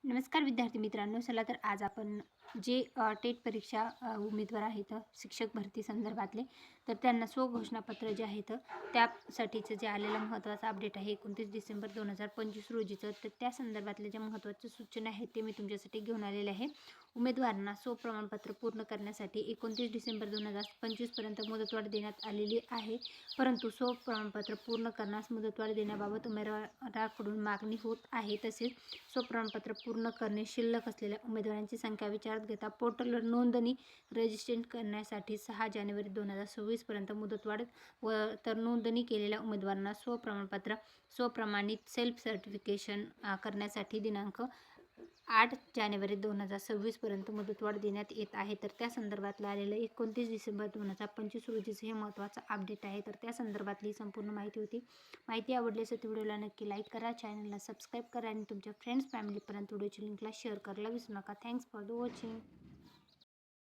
नमस्कार विद्यार्थी मित्रांनो. चला तर आज आपण जे टेट परीक्षा उमेदवार आहेत शिक्षक भरती संदर्भातले, तर त्यांना स्वघोषणापत्र जे आहेत त्यासाठीचं जे आलेलं महत्त्वाचं अपडेट आहे 29 डिसेंबर 2025 रोजीचं, तर त्या संदर्भातल्या ज्या महत्त्वाच्या सूचना आहेत ते मी तुमच्यासाठी घेऊन आलेले आहे. उमेदवारांना स्वप्रमाणपत्र पूर्ण करण्यासाठी 29 डिसेंबर 2025 पर्यंत मुदतवाढ देण्यात आलेली आहे. परंतु स्वप्रमाणपत्र पूर्ण करण्यास मुदतवाढ देण्याबाबत उमेदवाराकडून मागणी होत आहे. तसेच स्वप्रमाणपत्र पूर्ण करणे शिल्लक असलेल्या उमेदवारांची संख्या विचारात घेता पोर्टलवर नोंदणी रजिस्ट्रेशन करण्यासाठी 6 जानेवारी 2026 पर्यंत मुदतवाढ तर नोंदणी केलेल्या उमेदवारांना स्वप्रमाणित सेल्फ सर्टिफिकेशन करण्यासाठी दिनांक 8 जानेवारी 2026 पर्यंत मुदतवाढ देण्यात येत आहे. तर त्या संदर्भातलं आलेलं 29 डिसेंबर 2025 रोजीचं हे महत्त्वाचं अपडेट आहे. तर त्या संदर्भातली संपूर्ण माहिती होती. माहिती आवडली असेल तर व्हिडिओला नक्की लाईक करा, चॅनलला सबस्क्राईब करा आणि तुमच्या फ्रेंड्स फॅमिलीपर्यंत व्हिडिओची लिंकला शेअर करायला विसरू नका. Thanks for the watching.